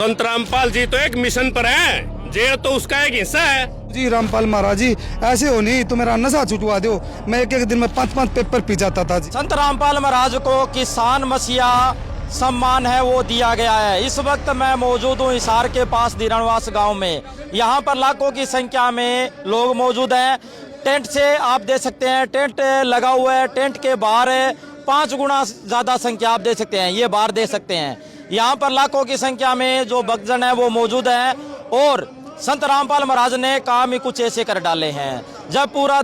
संत रामपाल जी तो एक मिशन पर हैं, जेल तो उसका एक हिस्सा है। जी रामपाल महाराज जी, ऐसे हो नहीं तो मेरा नशा छुटवा दो। मैं एक एक दिन में 5-5 पेपर पी जाता था जी। संत रामपाल महाराज को किसान मसीहा सम्मान है वो दिया गया है। इस वक्त मैं मौजूद हूँ हिसार के पास धीरणवास गांव में। यहाँ पर लाखों की संख्या में लोग मौजूद हैं। टेंट से आप देख सकते हैं, टेंट लगा हुआ है। टेंट के बाहर 5 गुना ज्यादा संख्या आप देख सकते हैं, ये बाहर देख सकते हैं। यहाँ पर लाखों की संख्या में जो भक्तजन है वो मौजूद है और संत रामपाल महाराज ने काम ही कुछ ऐसे कर डाले हैं। जब पूरा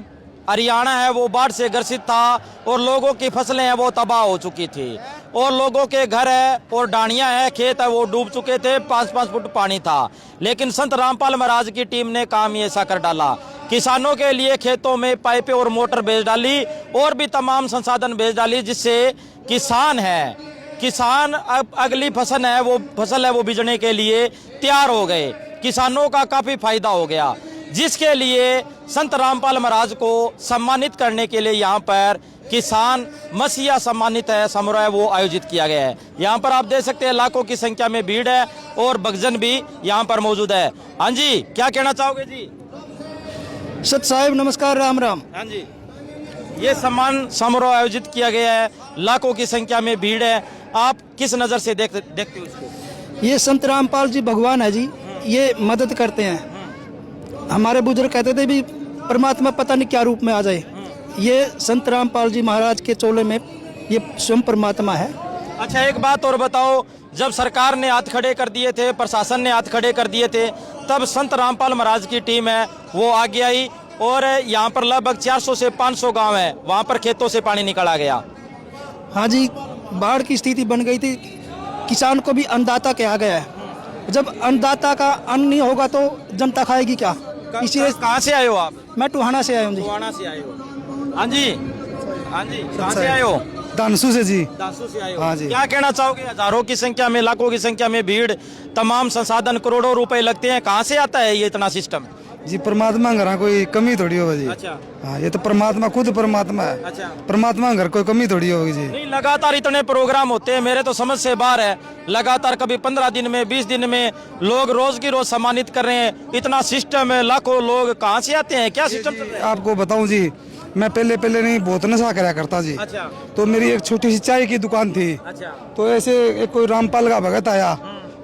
हरियाणा है वो बाढ़ से ग्रसित था और लोगों की फसलें हैं वो तबाह हो चुकी थी और लोगों के घर है और डाणियां है, खेत है वो डूब चुके थे, 5-5 फुट पानी था। लेकिन संत रामपाल महाराज की टीम ने काम ही ऐसा कर डाला। किसानों के लिए खेतों में पाइपें और मोटर भेज डाली और भी तमाम संसाधन भेज डाली, जिससे किसान अब अगली फसल है वो बीजने के लिए तैयार हो गए। किसानों का काफी फायदा हो गया, जिसके लिए संत रामपाल महाराज को सम्मानित करने के लिए यहाँ पर किसान मसीहा सम्मानित है समारोह है वो आयोजित किया गया है। यहाँ पर आप देख सकते हैं लाखों की संख्या में भीड़ है और भक्तजन भी यहाँ पर मौजूद है। हाँ जी, क्या कहना चाहोगे जी? सत साहिब नमस्कार, राम राम। हाँ जी, ये सम्मान समारोह आयोजित किया गया है, लाखों की संख्या में भीड़ है। आप किस नज़र से देखते हो इसको? ये संत रामपाल जी भगवान है जी, ये मदद करते हैं। हमारे बुजुर्ग कहते थे भी परमात्मा पता नहीं क्या रूप में आ जाए, ये संत रामपाल जी महाराज के चोले में ये स्वयं परमात्मा है। अच्छा, एक बात और बताओ, जब सरकार ने हाथ खड़े कर दिए थे, प्रशासन ने हाथ खड़े कर दिए थे, तब संत रामपाल महाराज की टीम है वो आगे आई और यहाँ पर लगभग 400 से 500 गांव है, वहाँ पर खेतों से पानी निकाला गया। हाँ जी, बाढ़ की स्थिति बन गई थी, किसान को भी अन्नदाता कहा गया है। जब अन्नदाता का अन्न नहीं होगा तो जनता खाएगी क्या? इसीलिए कहाँ से आए हो आप? मैं टोहाना से आया हूँ जी। टोहाना से आए हो? हाँ जी, हाँ जी, कहाँ से आए हो? दानसू से जी। दासू से आए हो? हाँ जी। क्या कहना चाहोगे? हजारों की संख्या में, लाखों की संख्या में भीड़, तमाम संसाधन करोड़ों रुपए लगते हैं, कहाँ से आता है ये इतना सिस्टम? जी परमात्मा घर कोई कमी थोड़ी होगी जी। अच्छा, हाँ, ये तो परमात्मा खुद परमात्मा है। अच्छा, परमात्मा घर कोई कमी थोड़ी होगी जी। नहीं, लगातार इतने प्रोग्राम होते हैं, मेरे तो समझ से बाहर है। लगातार कभी 15 दिन में, 20 दिन में लोग रोज की रोज सम्मानित कर रहे हैं। इतना सिस्टम है, लाखों लोग कहाँ से आते हैं, क्या सिस्टम चल रहा है? आपको बताऊं जी, मैं पहले नहीं बहुत नशा करा करता जी। अच्छा, तो मेरी एक छोटी सी चाय की दुकान थी। अच्छा, तो ऐसे एक कोई रामपाल का भगत आया,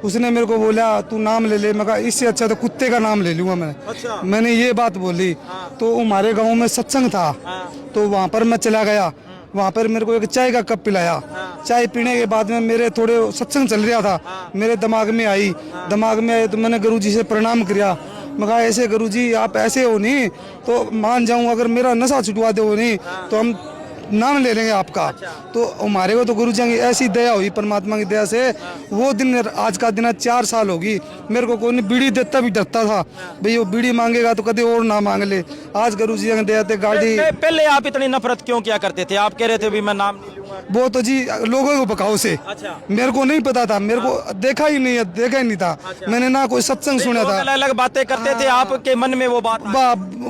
उसने मेरे को बोला तू नाम ले ले। मैं कहा इससे अच्छा तो कुत्ते का नाम ले लूंगा मैं। अच्छा, मैंने ये बात बोली। तो हमारे गांव में सत्संग था, तो वहाँ पर मैं चला गया। वहाँ पर मेरे को एक चाय का कप पिलाया। चाय पीने के बाद में मेरे थोड़े सत्संग चल रहा था, मेरे दिमाग में आई तो मैंने गुरुजी से प्रणाम किया। मैं कहा ऐसे गुरुजी आप ऐसे हो नहीं तो मान जाऊं, अगर मेरा नशा छुटवा दो नहीं तो हम नाम ले लेंगे आपका। तो हमारे को तो गुरु जी की ऐसी दया हुई, परमात्मा की दया से। वो दिन आज का दिन 4 साल होगी, मेरे को कोई बीड़ी देता भी डरता था, भाई वो बीड़ी मांगेगा तो कभी और ना मांग ले। आज गुरु जी की दया से गाड़ी। पहले आप इतनी नफरत क्यों किया करते थे? आप कह रहे थे भी मैं नाम नहीं लूंगा। वो तो जी लोगों को बकाव से। अच्छा, मेरे को नहीं पता था, मेरे को देखा ही नहीं था। मैंने ना कोई सत्संग सुना था। अलग अलग बातें करते थे, आपके मन में वो बात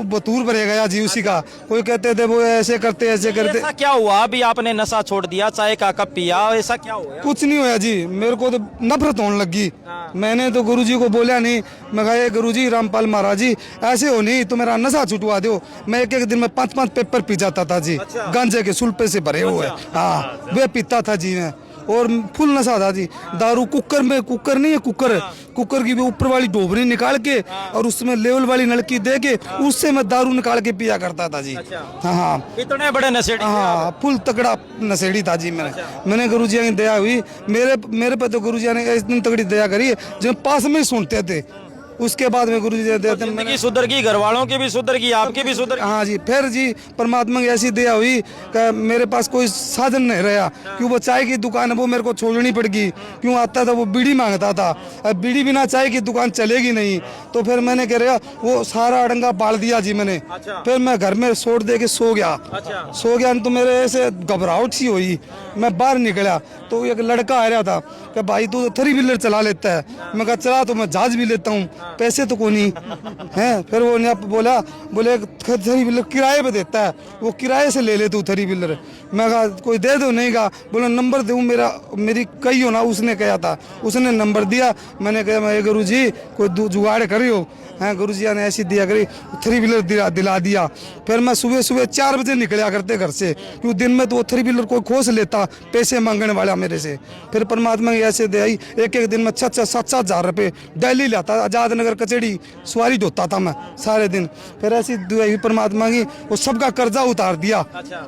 बतूर भरे गया जी उसी का। कोई कहते थे वो ऐसे करते ऐसे करते। ऐसा क्या हुआ? अभी आपने नशा छोड़ दिया, चाय का कप पिया, ऐसा क्या हुआ? कुछ नहीं हुआ जी, मेरे को तो नफरत होने लगी। मैंने तो गुरुजी को बोला नहीं। मैं कहा गुरुजी रामपाल महाराज जी ऐसे हो नहीं तो मेरा नशा छुटवा दो। मैं एक एक दिन में 5-5 पेपर पी जाता था जी। अच्छा। गांजे के सुल्पे से भरे हुए। हाँ, वे पीता था जी मैं, और फुल नशा था जी। दारू कुकर नहीं है, कुकर की भी ऊपर वाली ढोबरी निकाल के और उसमें लेवल वाली नलकी दे के उससे मैं दारू निकाल के पिया करता था जी। हाँ हाँ, इतने बड़े नशेड़ी? हाँ, फुल तगड़ा नशेड़ी था जी। मैंने गुरुजी की दया हुई मेरे पे, तो गुरुजी ने इतनी तगड़ी दया करी जो पास में ही सुनते थे। उसके बाद में गुरु जी देते जिंदगी सुधर गई, घर वालों की भी सुधर गई, आपकी भी सुधर गई। हाँ जी, फिर जी परमात्मा की ऐसी दया हुई कि मेरे पास कोई साधन नहीं रहा। क्यों वो चाय की दुकान है वो मेरे को छोड़नी पड़ गई। क्यों आता था वो बीड़ी मांगता था, अब बीड़ी बिना चाय की दुकान चलेगी नहीं। तो फिर मैंने कह रहा वो सारा अड़ंगा बाल दिया जी मैंने। फिर मैं घर में सोट दे के सो गया। तो मेरे ऐसे घबराहट सी हुई, मैं बाहर निकला तो एक लड़का आ रहा था कि भाई तू तो 3 व्हीलर चला लेता है। मैं कहा चला तो मैं जहाज भी लेता हूँ। पैसे तो कोई नहीं हैं। फिर वो ने बोला, बोले थ्री व्हीलर किराए पे देता है, वो किराए से ले ले तू थ्री व्हीलर। मैं कहा कोई दे दो, नहीं कहा, बोला नंबर दूँ मेरी कही हो ना, उसने कहा था, उसने नंबर दिया। मैंने कहा मैं गुरु जी कोई जुगाड़ करियो हैं। गुरु जी ने ऐसी दिया करी, थ्री व्हीलर दिला दिया। फिर मैं सुबह सुबह 4 बजे निकला करते घर से, क्योंकि दिन में तो वो थ्री व्हीलर कोई खोस लेता पैसे मांगने वाला मेरे से। फिर परमात्मा की ऐसे दे आई, एक दिन में 6-7 हज़ार रुपये डेली लाता, आज़ाद नगर कचहरी सवारी ढोता था मैं सारे दिन। फिर ऐसी दुआई परमात्मा की, वो सबका कर्जा उतार दिया।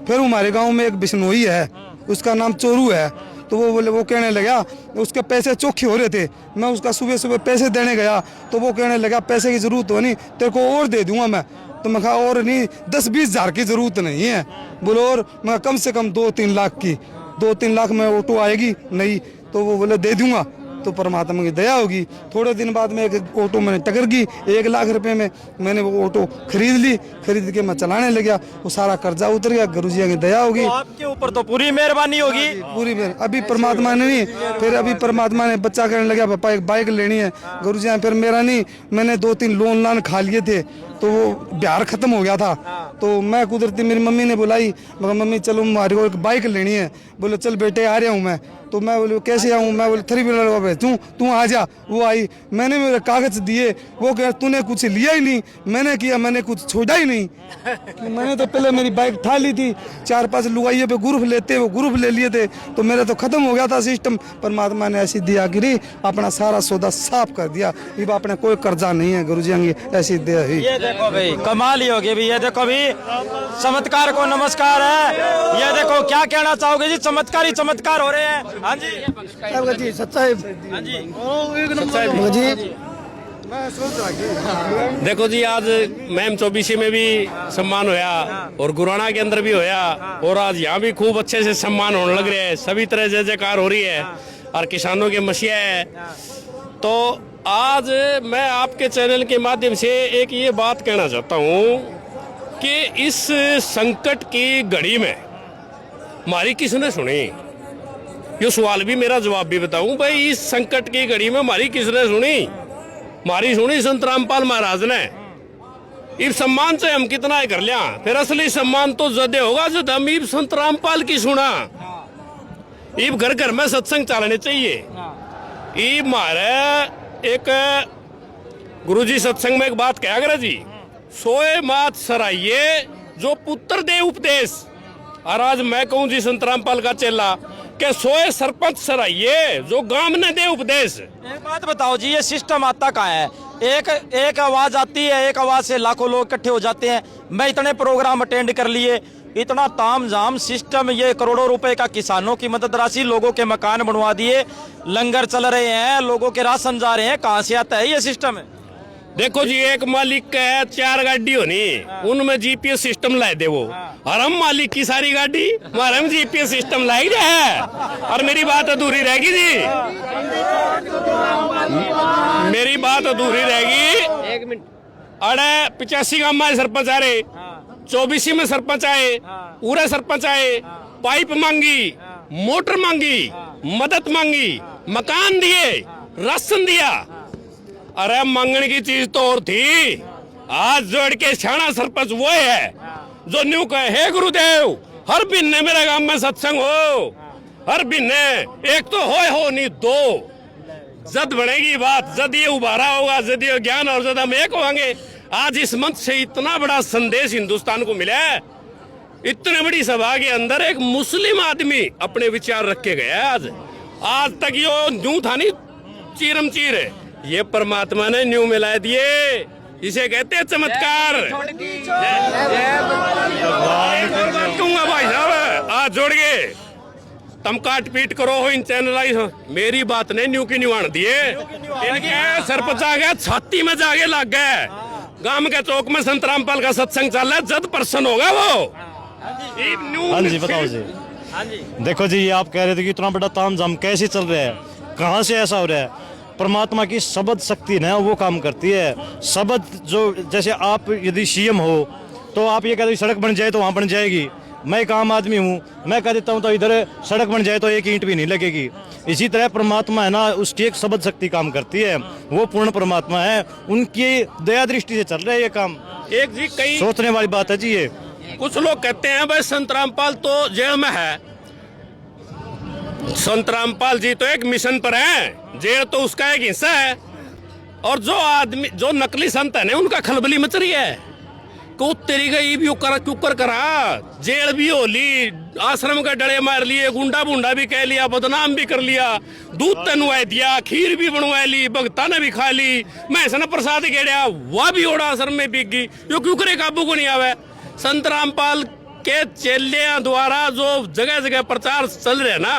फिर हमारे गाँव में एक बिश्नोई है, उसका नाम चोरू है, तो वो बोले, वो कहने लगा उसके पैसे चोखे हो रहे थे। मैं उसका सुबह सुबह पैसे देने गया तो वो कहने लगा पैसे की ज़रूरत हो नहीं, तेरे को और दे दूंगा मैं। तो मैं कहा और नहीं, 10-20 हज़ार की ज़रूरत नहीं है। बोलो और मैं कम से कम 2-3 लाख की, 2-3 लाख में ऑटो आएगी नहीं, तो वो बोले दे दूंगा। तो परमात्मा की दया होगी, थोड़े दिन बाद में एक ऑटो मैंने टकर गई 1 लाख रुपए में। मैंने वो ऑटो खरीद ली, खरीद के मैं चलाने लगा, वो सारा कर्जा उतर गया। गुरुजी की दया होगी, तो आपके ऊपर तो पूरी मेहरबानी होगी। पूरी मेहर अभी परमात्मा ने नहीं, फिर अभी परमात्मा ने बच्चा कहने लगा पापा एक बाइक लेनी है। गुरुजी फिर मेरा नहीं, मैंने 2-3 लोन खा लिए थे, तो वो बिहार खत्म हो गया था। तो मैं कुदरती मेरी मम्मी ने बुलाई, मगर मम्मी चलो हमारे को एक बाइक लेनी है। बोले चल बेटे आ रहा हूँ मैं। तो मैं बोले कैसे आऊँ, मैं बोले थ्री व्हीलर भेजूँ, तू आ जा। वो आई, मैंने मेरे कागज दिए, वो कह तूने कुछ लिया ही नहीं। मैंने किया, मैंने कुछ छोड़ा ही नहीं। मैंने तो पहले मेरी बाइक ठा ली थी, 4-5 लुगाइये पे ग्रुप लेते, वो ग्रुप ले लिए थे, तो मेरा तो खत्म हो गया था सिस्टम। परमात्मा ने ऐसी दिया गिरी, अपना सारा सौदा साफ कर दिया। ये अपने कोई कर्जा नहीं है, गुरुजी की ऐसी दया ही। ये देखो भाई कमाल ही होगी भी, ये देखो भी चमत्कार को नमस्कार है। ये देखो क्या कहना चाहोगे जी, चमत्कार ही चमत्कार हो रहे हैं। हाँ जी जी सच्चाई हाँ जी जी। देखो जी, आज मैम 24 में भी सम्मान होया और गुराना के अंदर भी होया, और आज यहाँ भी खूब अच्छे से सम्मान होने लग रहे हैं। सभी तरह जय जयकार हो रही है और किसानों के मसीहा है। तो आज मैं आपके चैनल के माध्यम से एक ये बात कहना चाहता हूँ कि इस संकट की घड़ी में हमारी किसने सुनी, ये सवाल भी मेरा जवाब भी बताऊं भाई। इस संकट की घड़ी में हमारी किसने सुनी, हमारी सुनी संत रामपाल महाराज ने। इस सम्मान से हम कितना ही कर लिया, फिर असली सम्मान तो जदे होगा जब हम इब संत रामपाल की सुना। इब घर घर में सत्संग चलने चाहिए। इब हमारे एक गुरुजी सत्संग में एक बात कहा करे जी, सोए मात सराइये जो पुत्र दे उपदेश। और आज मैं कहूं जी संत रामपाल का चेला के सोए सरपंच सराइये जो गांव ने दे उपदेश। एक बात बताओ जी, ये सिस्टम आता कहाँ है? एक आवाज आती है, एक आवाज से लाखों लोग इकट्ठे हो जाते हैं। मैं इतने प्रोग्राम अटेंड कर लिए, इतना तामझाम सिस्टम, ये करोड़ों रुपए का किसानों की मदद राशि, लोगों के मकान बनवा दिए, लंगर चल रहे हैं, लोगों के राशन जा रहे हैं। कहाँ से आता है ये सिस्टम? है देखो जी, एक मालिक का है 4 गाड़ी होनी, उनमें जीपीएस सिस्टम लाए दे वो, और हम मालिक की सारी गाड़ी हमारे में जीपीएस सिस्टम लाई है। और मेरी बात अधूरी रहेगी जी, मेरी बात अधूरी रहेगी। 1 मिनट। अरे 85 गांव में सरपंच आ रहे, 24 में सरपंच आए, पूरे सरपंच आए, पाइप मांगी, मोटर मांगी, मदद मांगी, मकान दिए, राशन दिया। अरे मांगने की चीज तो और थी। आज जोड़ के छाना सरपंच वो है जो न्यू कहे, हे गुरुदेव हर महीने मेरे गांव में सत्संग हो, हर महीने एक तो हो नहीं 2। जद बढ़ेगी बात, जद ये उबारा होगा, जद ये ज्ञान और जद हम एक होंगे। आज इस मंच से इतना बड़ा संदेश हिंदुस्तान को मिला है। इतने बड़ी सभा के अंदर एक मुस्लिम आदमी अपने विचार रख के गया। आज तक यो न्यू था नहीं, चीरम चीर है, ये परमात्मा ने न्यू मिला दिए। इसे कहते हैं चमत्कार। कहूंगा भाई साहब, आज जोड़ के तम काट पीट करो हो इन चैनल, मेरी बात ने न्यू की न्यूआण दिए। इनके सरपंच आ गया, छाती में जाके लग गए। गांव के चौक में संत रामपाल का सत्संग चल रहा है, जद पर्सन होगा वो। हाँ जी बताओ जी। हाँ जी देखो जी, ये आप कह रहे थे कि इतना बड़ा तामझाम कैसे चल रहा है, कहाँ से ऐसा हो रहा है? परमात्मा की शब्द शक्ति है वो काम करती है। शब्द जो, जैसे आप यदि सीएम हो तो आप ये कहते सड़क बन जाए तो वहाँ बन जाएगी, मैं एक आम आदमी हूँ, मैं कह देता हूँ तो इधर सड़क बन जाए तो एक ईंट भी नहीं लगेगी। इसी तरह परमात्मा है ना, उसकी एक शब्द शक्ति काम करती है, वो पूर्ण परमात्मा है, उनकी दया दृष्टि से चल रहा है ये काम। एक जी कई सोचने वाली बात है जी ये। कुछ लोग कहते हैं भाई संत रामपाल तो जेल में है। संत रामपाल जी तो एक मिशन पर हैं, जेल तो उसका एक हिस्सा है। और जो आदमी जो नकली संत है ना, उनका खलबली मच रही है को तेरी गई भी कुकर करा, जेल भी हो ली, आश्रम का डड़े मार लिए, गुंडा बुंडा भी कह लिया, बदनाम भी कर लिया, दूध तनवा दिया, खीर भी बनवा ली, भगता ने भी खा ली, मैं प्रसाद गेड़िया वह भी ओड़ा आश्रम में बिक गई। यो क्यों करे काबू को नहीं आवे। संत रामपाल के चेलियां द्वारा जो जगह जगह प्रचार चल रहे ना,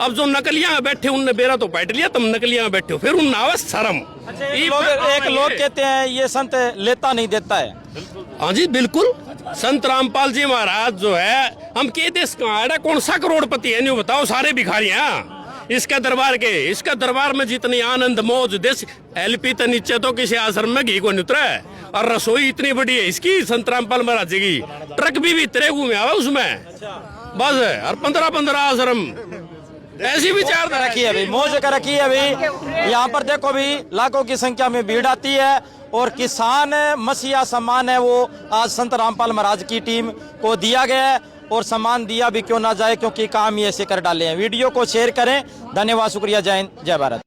अब जो नकलियां बैठे उनने बेरा तो बैठ लिया, तुम नकलियां बैठे हो, फिर उन आवे शर्म। एक लोग कहते हैं ये संत लेता नहीं देता है। हाँ जी बिल्कुल, संत रामपाल जी महाराज जो है, हम के देश का है, कौन सा करोड़पति है नहीं बताओ, सारे भिखारियां इसका दरबार में जितनी आनंद मौज देश एलपी तो नीचे तो किसी आश्रम में घी को नहीं उतरा है। और रसोई इतनी बड़ी है इसकी संत रामपाल महाराज जी की, ट्रक भी इतने घूमे आवा उसमें बस है। और 15-15 आश्रम ऐसी विचारधारा रखी है भाई, मौज कर रखी है भाई। यहाँ पर देखो भी लाखों की संख्या में भीड़ आती है और किसान मसीहा सम्मान है वो आज संत रामपाल महाराज की टीम को दिया गया है। और सम्मान दिया भी क्यों ना जाए, क्योंकि काम ही ऐसे कर डाले हैं। वीडियो को शेयर करें। धन्यवाद, शुक्रिया, जय हिंद, जय भारत।